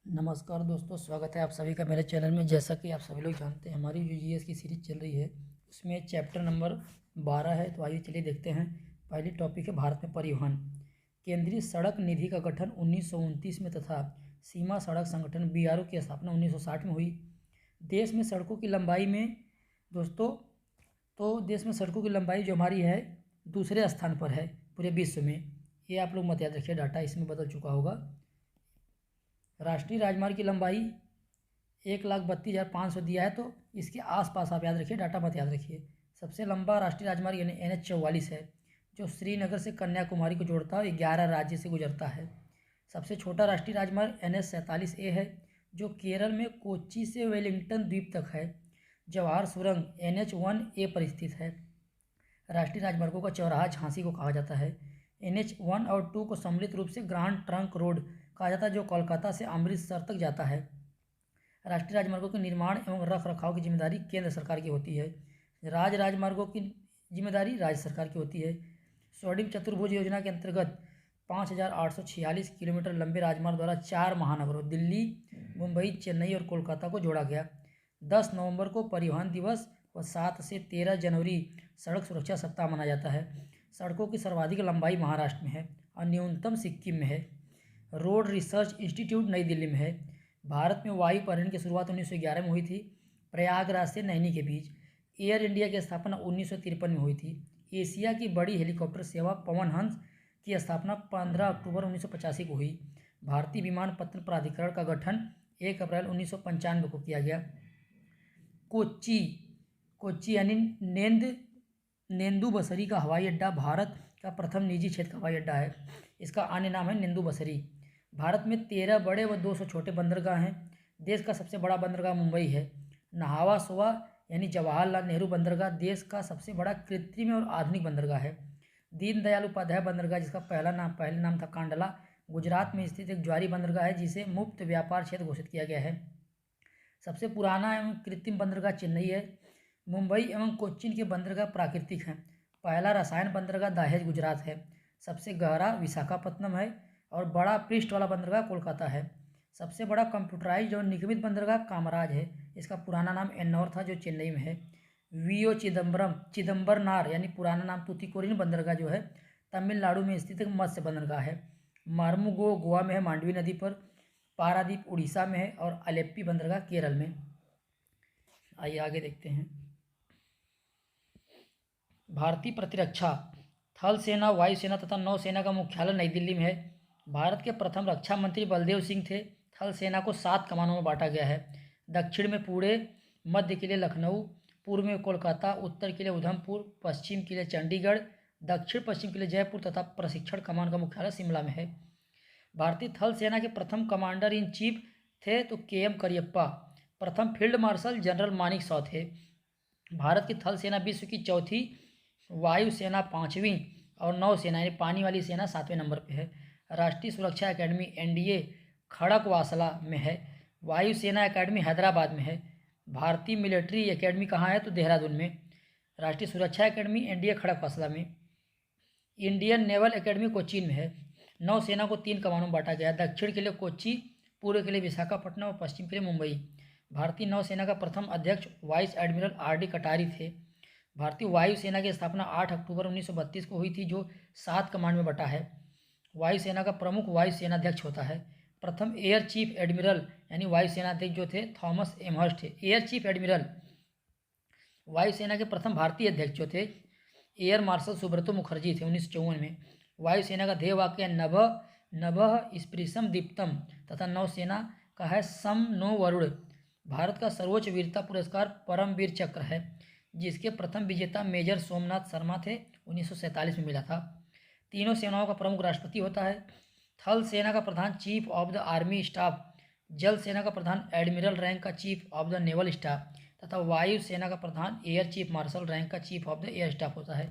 नमस्कार दोस्तों, स्वागत है आप सभी का मेरे चैनल में। जैसा कि आप सभी लोग जानते हैं, हमारी जो जीएस की सीरीज चल रही है उसमें चैप्टर नंबर 12 है। तो आइए चलिए देखते हैं। पहली टॉपिक है भारत में परिवहन। केंद्रीय सड़क निधि का गठन 1929 में तथा सीमा सड़क संगठन बीआरओ की स्थापना 1960 में हुई। देश में सड़कों की लंबाई में दोस्तों देश में सड़कों की लंबाई जो हमारी है दूसरे स्थान पर है पूरे विश्व में। ये आप लोग मत याद रखिए, डाटा इसमें बदल चुका होगा। राष्ट्रीय राजमार्ग की लंबाई 1,32,500 दिया है, तो इसके आसपास आप याद रखिए, डाटा मत याद रखिए। सबसे लंबा राष्ट्रीय राजमार्ग यानी NH44 है, जो श्रीनगर से कन्याकुमारी को जोड़ता है, 11 राज्य से गुजरता है। सबसे छोटा राष्ट्रीय राजमार्ग NH47A है, जो केरल में कोच्चि से वेलिंगटन द्वीप तक है। जवाहर सुरंग NH1A पर स्थित है। राष्ट्रीय राजमार्गों का चौराहा झांसी को कहा जाता है। NH1 और 2 को सम्मिलित रूप से ग्रांड ट्रंक रोड कहा जाता है, जो कोलकाता से अमृतसर तक जाता है। राष्ट्रीय राजमार्गों के निर्माण एवं रख रखाव की जिम्मेदारी केंद्र सरकार की होती है। राजमार्गों की जिम्मेदारी राज्य सरकार की होती है। स्वर्णिम चतुर्भुज योजना के अंतर्गत 5,846 किलोमीटर लंबे राजमार्ग द्वारा 4 महानगरों दिल्ली, मुंबई, चेन्नई और कोलकाता को जोड़ा गया। 10 नवंबर को परिवहन दिवस व 7 से 13 जनवरी सड़क सुरक्षा सप्ताह मनाया जाता है। सड़कों की सर्वाधिक लंबाई महाराष्ट्र में है और न्यूनतम सिक्किम में है। रोड रिसर्च इंस्टीट्यूट नई दिल्ली में है। भारत में वायु परिवहन की शुरुआत 1911 में हुई थी, प्रयागराज से नैनी के बीच। एयर इंडिया की स्थापना 1953 में हुई थी। एशिया की बड़ी हेलीकॉप्टर सेवा पवन हंस की स्थापना 15 अक्टूबर 1985 को हुई। भारतीय विमानपत्तन प्राधिकरण का गठन 1 अप्रैल 1995 को किया गया। कोच्चि कोच्चि यानी नेंदुबसरी का हवाई अड्डा भारत का प्रथम निजी क्षेत्र का हवाई अड्डा है। इसका अन्य नाम है नेंदुबसरी। भारत में 13 बड़े व 200 छोटे बंदरगाह हैं। देश का सबसे बड़ा बंदरगाह मुंबई है। नहावा सोवा यानी जवाहरलाल नेहरू बंदरगाह देश का सबसे बड़ा कृत्रिम और आधुनिक बंदरगाह है। दीनदयाल उपाध्याय पद्मनाभ जिसका पहले नाम था कांडला, गुजरात में स्थित एक ज्वारी बंदरगाह है, जिसे मुक्त व्यापार क्षेत्र घोषित किया गया है। सबसे पुराना एवं कृत्रिम बंदरगाह चेन्नई है। मुंबई एवं कोच्चिन के बंदरगाह प्राकृतिक हैं। पहला रसायन बंदरगाह दहेज गुजरात है। सबसे गहरा विशाखापत्तनम है और बड़ा पृष्ठ वाला बंदरगाह कोलकाता है। सबसे बड़ा कंप्यूटराइज्ड और निगमित बंदरगाह कामराज है। इसका पुराना नाम एन्नौर था, जो चेन्नई में है। वीओ चिदम्बरनार यानी पुराना नाम तूतीकोरिन बंदरगाह जो है तमिलनाडु में स्थित एक मत्स्य बंदरगाह है। मार्मुगो गोवा में है, मांडवी नदी पर। पारादीप उड़ीसा में है और अलेप्पी बंदरगाह केरल में। आइए आगे देखते हैं। भारतीय प्रतिरक्षा थल सेना, वायुसेना तथा नौसेना का मुख्यालय नई दिल्ली में है। भारत के प्रथम रक्षा मंत्री बलदेव सिंह थे। थल सेना को 7 कमानों में बांटा गया है। दक्षिण में पुणे, मध्य के लिए लखनऊ, पूर्व में कोलकाता, उत्तर के लिए उधमपुर, पश्चिम के लिए चंडीगढ़, दक्षिण पश्चिम के लिए जयपुर तथा प्रशिक्षण कमान का मुख्यालय शिमला में है। भारतीय थल सेना के प्रथम कमांडर इन चीफ थे तो KM करियप्पा। प्रथम फील्ड मार्शल जनरल मानेकशॉ थे। भारत की थल सेना विश्व की चौथी, वायुसेना 5वीं और नौसेना यानी पानी वाली सेना 7वें नंबर पे है। राष्ट्रीय सुरक्षा एकेडमी NDA खड़कवासला में है। वायुसेना एकेडमी हैदराबाद में है। भारतीय मिलिट्री एकेडमी कहाँ है, तो देहरादून में। राष्ट्रीय सुरक्षा एकेडमी NDA खड़कवासला में। इंडियन नेवल एकेडमी कोचीन में है। नौसेना को 3 कमानों में बांटा गया। दक्षिण के लिए कोच्चि, पूर्व के लिए विशाखापट्टनम और पश्चिम के लिए मुंबई। भारतीय नौसेना का प्रथम अध्यक्ष वाइस एडमिरल RD कटारी थे। भारतीय वायुसेना की स्थापना 8 अक्टूबर 1932 को हुई थी, जो 7 कमांड में बटा है। वायुसेना का प्रमुख वायुसेनाध्यक्ष होता है। प्रथम एयर चीफ एडमिरल यानी वायुसेनाध्यक्ष जो थे थॉमस एमहर्स्ट थे। एयर चीफ एडमिरल वायुसेना के प्रथम भारतीय अध्यक्ष जो थे एयर मार्शल सुब्रतो मुखर्जी थे 1954 में। वायुसेना का ध्येय वाक्य नभः नभः स्पृशम दीप्तम तथा नौसेना का है सम नो वरुण। भारत का सर्वोच्च वीरता पुरस्कार परमवीर चक्र है, जिसके प्रथम विजेता मेजर सोमनाथ शर्मा थे, 1947 में मिला था। तीनों सेनाओं का प्रमुख राष्ट्रपति होता है। थल सेना का प्रधान chief of the army staff, जल सेना का प्रधान एडमिरल रैंक का chief of the naval staff तथा वायु सेना का प्रधान एयर चीफ मार्शल रैंक का chief of the air staff होता है।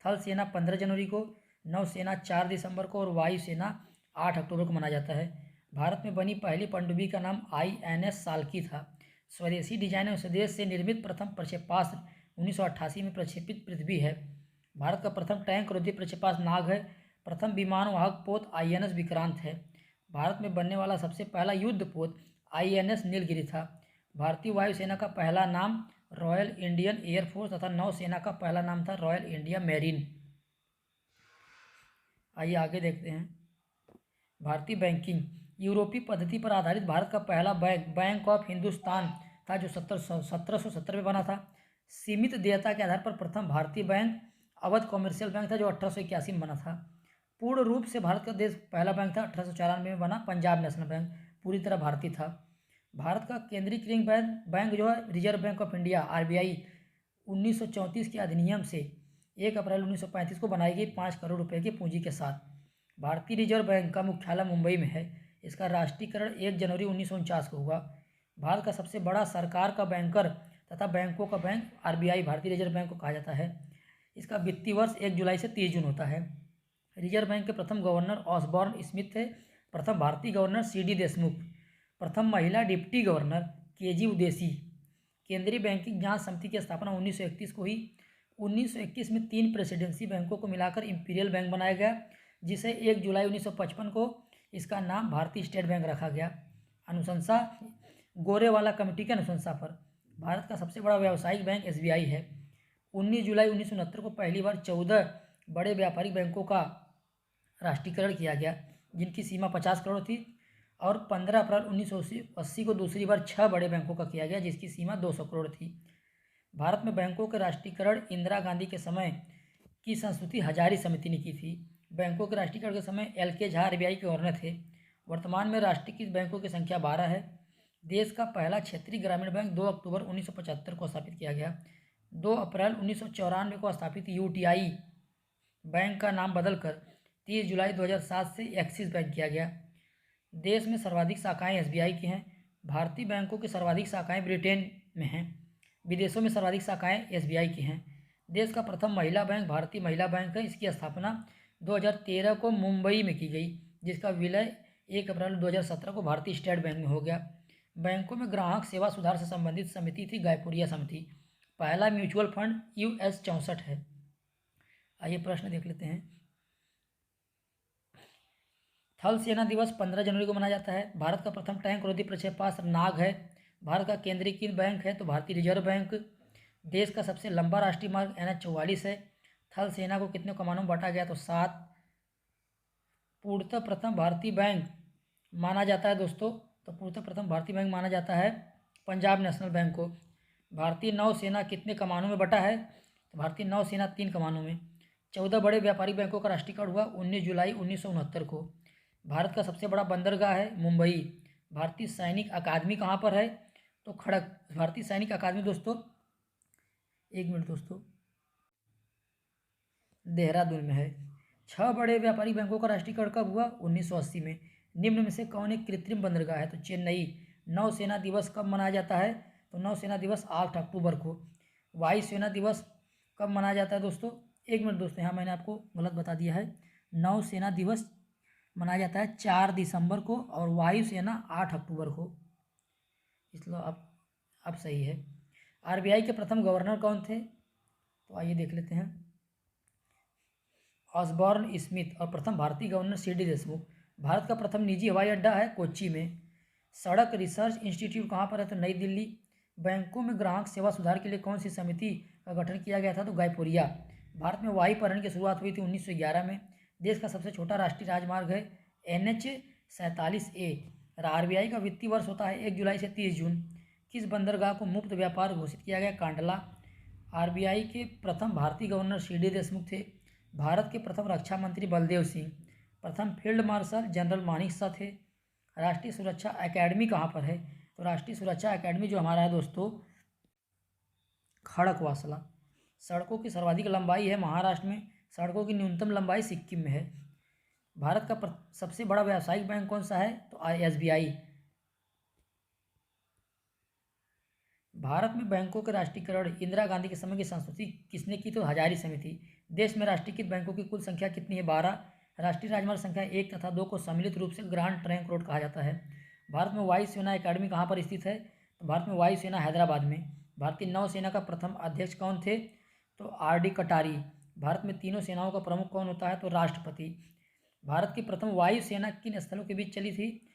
थल सेना 15 जनवरी को, नौसेना 4 दिसंबर को और वायुसेना 8 अक्टूबर को मनाया जाता है। भारत में बनी पहली पनडुब्बी का नाम INS साल्की था। स्वदेशी डिजाइन और स्वदेश से निर्मित प्रथम प्रक्षेपास्त्र 1988 में प्रक्षेपित पृथ्वी है। भारत का प्रथम टैंक रोधी प्रक्षेपास्त्र नाग है। प्रथम विमान वाहक पोत INS विक्रांत है। भारत में बनने वाला सबसे पहला युद्धपोत INS नीलगिरी था। भारतीय वायुसेना का पहला नाम रॉयल इंडियन एयरफोर्स तथा नौसेना का पहला नाम था रॉयल इंडिया मैरीन। आइए आगे देखते हैं। भारतीय बैंकिंग। यूरोपीय पद्धति पर आधारित भारत का पहला बैंक बैंक ऑफ हिंदुस्तान था, जो 1770 में बना था। सीमित देयता के आधार पर प्रथम भारतीय बैंक अवध कॉमर्शियल बैंक था, जो 1881 में बना था। पूर्ण रूप से भारत का देश पहला बैंक था, 1894 में बना पंजाब नेशनल बैंक पूरी तरह भारतीय था। भारत का केंद्रीकृत बैंक जो है reserve bank of India RBI 1934 के अधिनियम से 1 अप्रैल 1935 को बनाई गई 5 करोड़ रुपए की पूंजी के साथ। भारतीय रिजर्व बैंक का मुख्यालय मुंबई में है। इसका राष्ट्रीयकरण 1 जनवरी 1949 को हुआ। भारत का सबसे बड़ा सरकार का बैंकर तथा बैंकों का बैंक RBI भारतीय रिजर्व बैंक को कहा जाता है। इसका वित्तीय वर्ष 1 जुलाई से 30 जून होता है। रिजर्व बैंक के प्रथम गवर्नर ऑसबॉर्न स्मिथ थे। प्रथम भारतीय गवर्नर CD देशमुख। प्रथम महिला डिप्टी गवर्नर KG उदेसी। केंद्रीय बैंकिंग जांच समिति की स्थापना 1931 को हुई। 1921 में 3 प्रेसिडेंसी बैंकों को मिलाकर इंपीरियल बैंक बनाया गया, जिसे 1 जुलाई 1955 को इसका नाम भारतीय स्टेट बैंक रखा गया। अनुशंसा गोरेवाला कमेटी की अनुशंसा पर भारत का सबसे बड़ा व्यावसायिक बैंक SBI है। 19 जुलाई 1969 को पहली बार 14 बड़े व्यापारिक बैंकों का राष्ट्रीयकरण किया गया, जिनकी सीमा 50 करोड़ थी, और 15 अप्रैल 1980 को दूसरी बार 6 बड़े बैंकों का किया गया, जिसकी सीमा 200 करोड़ थी। भारत में बैंकों के राष्ट्रीयकरण इंदिरा गांधी के समय की संस्तुति हजारी समिति ने की थी। बैंकों के राष्ट्रीयकरण के समय LK झा RBI के गवर्नर थे। वर्तमान में राष्ट्रीयकृत बैंकों की संख्या 12 है। देश का पहला क्षेत्रीय ग्रामीण बैंक 2 अक्टूबर 1975 को स्थापित किया गया। 2 अप्रैल 1994 को स्थापित UTI बैंक का नाम बदलकर 30 जुलाई 2007 से एक्सिस बैंक किया गया। देश में सर्वाधिक शाखाएं SBI की हैं। भारतीय बैंकों की सर्वाधिक शाखाएं ब्रिटेन में हैं। विदेशों में सर्वाधिक शाखाएं SBI की हैं। देश का प्रथम महिला बैंक भारतीय महिला बैंक है। इसकी स्थापना 2013 को मुंबई में की गई, जिसका विलय 1 अप्रैल 2017 को भारतीय स्टेट बैंक में हो गया। बैंकों में ग्राहक सेवा सुधार से संबंधित समिति थी गायपुरिया समिति। पहला म्यूचुअल फंड US 64 है। आइए प्रश्न देख लेते हैं। थल सेना दिवस 15 जनवरी को मनाया जाता है। भारत का प्रथम टैंक रोधी प्रक्षेपास्त्र नाग है। भारत का केंद्रीकृत बैंक है तो भारतीय रिजर्व बैंक। देश का सबसे लंबा राष्ट्रीय मार्ग NH 44 है। थल सेना को कितने कमानों में बांटा गया तो 7। पूर्णतः प्रथम भारतीय बैंक माना जाता है दोस्तों, तो पूर्णतः प्रथम भारतीय बैंक माना जाता है पंजाब नेशनल बैंक को। भारतीय नौसेना कितने कमानों में बटा है तो भारतीय नौसेना 3 कमानों में। 14 बड़े व्यापारिक बैंकों का राष्ट्रीयकरण हुआ 19 जुलाई 1969 को। भारत का सबसे बड़ा बंदरगाह है मुंबई। भारतीय सैनिक अकादमी कहाँ पर है तो भारतीय सैनिक अकादमी दोस्तों, 1 मिनट दोस्तों, देहरादून में है। 6 बड़े व्यापारिक बैंकों का राष्ट्रीयकरण कब हुआ 1980 में। निम्न में से कौन एक कृत्रिम बंदरगाह है तो चेन्नई। नौसेना दिवस कब मनाया जाता है तो नौसेना दिवस 8 अक्टूबर को। वायुसेना दिवस कब मनाया जाता है दोस्तों, 1 मिनट दोस्तों, यहाँ मैंने आपको गलत बता दिया है। नौसेना दिवस मनाया जाता है 4 दिसंबर को और वायुसेना 8 अक्टूबर को। इसलिए अब सही है। RBI के प्रथम गवर्नर कौन थे तो आइए देख लेते हैं। Osborne Smith. और प्रथम भारतीय गवर्नर CD देशमुख। भारत का प्रथम निजी हवाई अड्डा है कोच्चि में। सड़क रिसर्च इंस्टीट्यूट कहाँ पर है तो नई दिल्ली। बैंकों में ग्राहक सेवा सुधार के लिए कौन सी समिति का गठन किया गया था तो गायपुरिया। भारत में वायु परिवहन की शुरुआत हुई थी 1911 में। देश का सबसे छोटा राष्ट्रीय राजमार्ग है NH 47A। RBI का वित्तीय वर्ष होता है 1 जुलाई से 30 जून। किस बंदरगाह को मुक्त व्यापार घोषित किया गया कांडला। RBI के प्रथम भारतीय गवर्नर CD देशमुख थे। भारत के प्रथम रक्षा मंत्री बलदेव सिंह। प्रथम field marshal general Manik Shaw थे। राष्ट्रीय सुरक्षा अकेडमी कहाँ पर है तो राष्ट्रीय सुरक्षा अकेडमी जो हमारा है दोस्तों खड़कवासला। सड़कों की सर्वाधिक लंबाई है महाराष्ट्र में। सड़कों की न्यूनतम लंबाई सिक्किम में है। भारत का सबसे बड़ा व्यावसायिक बैंक कौन सा है तो SBI। भारत में बैंकों के राष्ट्रीयकरण इंदिरा गांधी के समय की संस्तुति किसने की तो हजारी समिति। देश में राष्ट्रीयकृत बैंकों की कुल संख्या कितनी है 12। राष्ट्रीय राजमार्ग संख्या 1 तथा 2 को सम्मिलित रूप से ग्रांड ट्रैंक रोड कहा जाता है। भारत में वायुसेना अकादमी कहाँ पर स्थित है तो भारत में वायुसेना हैदराबाद में। भारतीय नौसेना का प्रथम अध्यक्ष कौन थे तो RD कटारी। भारत में तीनों सेनाओं का प्रमुख कौन होता है तो राष्ट्रपति। भारत की प्रथम वायु सेना किन स्थलों के बीच चली थी?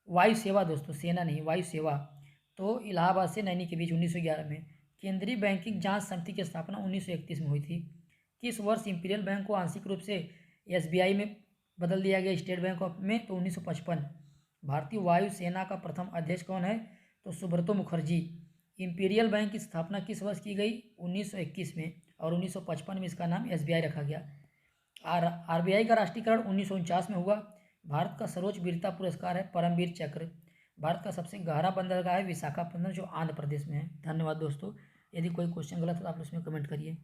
वायु सेवा दोस्तों, सेना नहीं, वायु सेवा। तो इलाहाबाद से नैनी के बीच 1911 में। केंद्रीय बैंकिंग जांच समिति की स्थापना 1931 में हुई थी। किस वर्ष इंपीरियल बैंक को आंशिक रूप से एसबीआई में बदल दिया गया, स्टेट बैंक ऑफ में? तो 1955। भारतीय वायु सेना का प्रथम अध्यक्ष कौन है? तो सुब्रतो मुखर्जी। इंपीरियल बैंक की स्थापना किस वर्ष की गई? 1921 में, और 1955 में इसका नाम एसबीआई रखा गया। आरबीआई का राष्ट्रीयकरण 1949 में हुआ। भारत का सर्वोच्च वीरता पुरस्कार है परमवीर चक्र। भारत का सबसे गहरा बंदरगाह है विशाखापट्टनम, जो आंध्र प्रदेश में है। धन्यवाद दोस्तों। यदि कोई क्वेश्चन गलत हो तो आप उसमें कमेंट करिए।